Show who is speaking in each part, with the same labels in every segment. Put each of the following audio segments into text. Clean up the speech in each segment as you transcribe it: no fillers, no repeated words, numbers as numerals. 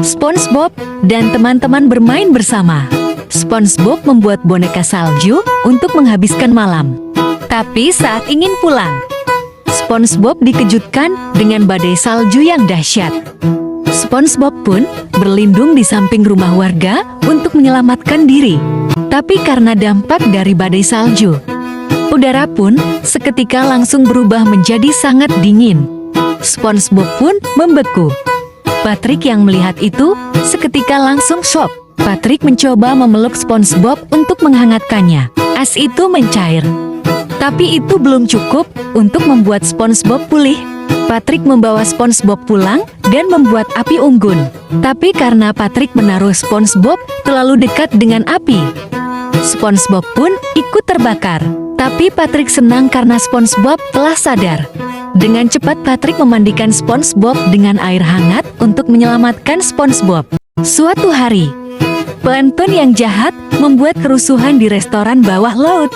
Speaker 1: SpongeBob dan teman-teman bermain bersama. SpongeBob membuat boneka salju untuk menghabiskan malam. Tapi saat ingin pulang, SpongeBob dikejutkan dengan badai salju yang dahsyat. SpongeBob pun berlindung di samping rumah warga untuk menyelamatkan diri. Tapi karena dampak dari badai salju, udara pun seketika langsung berubah menjadi sangat dingin. SpongeBob pun membeku. Patrick yang melihat itu seketika langsung shock. Patrick mencoba memeluk SpongeBob untuk menghangatkannya. Es itu mencair. Tapi itu belum cukup untuk membuat SpongeBob pulih. Patrick membawa SpongeBob pulang dan membuat api unggun. Tapi karena Patrick menaruh SpongeBob terlalu dekat dengan api, SpongeBob pun ikut terbakar. Tapi Patrick senang karena SpongeBob telah sadar. Dengan cepat Patrick memandikan SpongeBob dengan air hangat untuk menyelamatkan SpongeBob. Suatu hari, plankton yang jahat membuat kerusuhan di restoran bawah laut.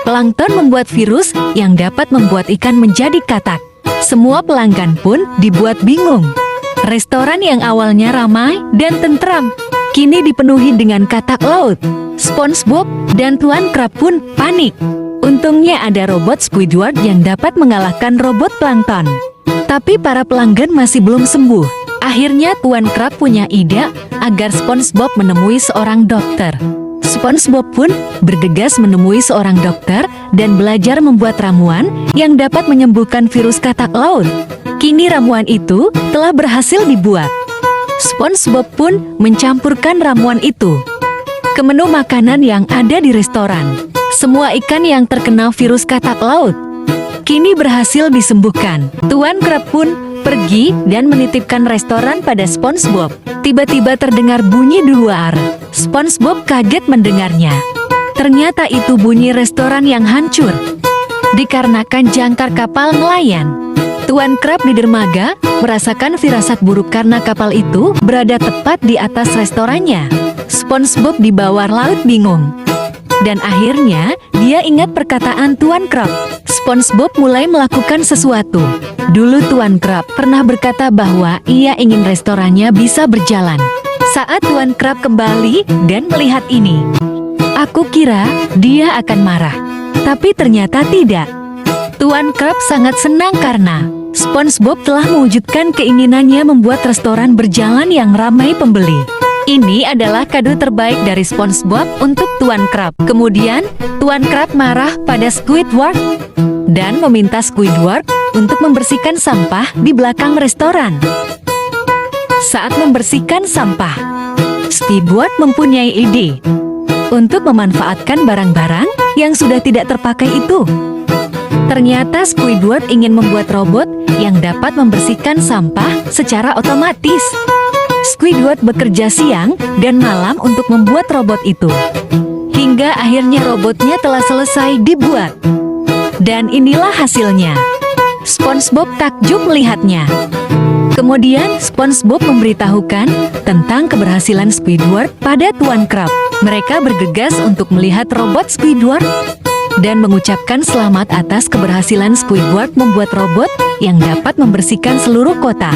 Speaker 1: Plankton membuat virus yang dapat membuat ikan menjadi katak. Semua pelanggan pun dibuat bingung. Restoran yang awalnya ramai dan tentram, kini dipenuhi dengan katak laut. SpongeBob dan Tuan Krab pun panik. Untungnya ada robot Squidward yang dapat mengalahkan robot plankton. Tapi para pelanggan masih belum sembuh. Akhirnya Tuan Krab punya ide agar SpongeBob menemui seorang dokter. SpongeBob pun bergegas menemui seorang dokter dan belajar membuat ramuan yang dapat menyembuhkan virus katak laut. Kini ramuan itu telah berhasil dibuat. SpongeBob pun mencampurkan ramuan itu ke menu makanan yang ada di restoran. Semua ikan yang terkena virus katak laut kini berhasil disembuhkan. Tuan Krab pun pergi dan menitipkan restoran pada SpongeBob. Tiba-tiba terdengar bunyi di luar. SpongeBob kaget mendengarnya. Ternyata itu bunyi restoran yang hancur dikarenakan jangkar kapal nelayan. Tuan Krab di dermaga merasakan firasat buruk karena kapal itu berada tepat di atas restorannya. SpongeBob di bawah laut bingung. Dan akhirnya dia ingat perkataan Tuan Krab. SpongeBob mulai melakukan sesuatu. Dulu Tuan Krab pernah berkata bahwa ia ingin restorannya bisa berjalan. Saat Tuan Krab kembali dan melihat ini, aku kira dia akan marah. Tapi ternyata tidak. Tuan Krab sangat senang karena SpongeBob telah mewujudkan keinginannya membuat restoran berjalan yang ramai pembeli. Ini adalah kado terbaik dari SpongeBob untuk Tuan Krab. Kemudian, Tuan Krab marah pada Squidward dan meminta Squidward untuk membersihkan sampah di belakang restoran. Saat membersihkan sampah, Squidward mempunyai ide untuk memanfaatkan barang-barang yang sudah tidak terpakai itu. Ternyata Squidward ingin membuat robot yang dapat membersihkan sampah secara otomatis. Squidward bekerja siang dan malam untuk membuat robot itu. Hingga akhirnya robotnya telah selesai dibuat. Dan inilah hasilnya. SpongeBob takjub melihatnya. Kemudian SpongeBob memberitahukan tentang keberhasilan Squidward pada Tuan Krab. Mereka bergegas untuk melihat robot Squidward dan mengucapkan selamat atas keberhasilan Squidward membuat robot yang dapat membersihkan seluruh kota.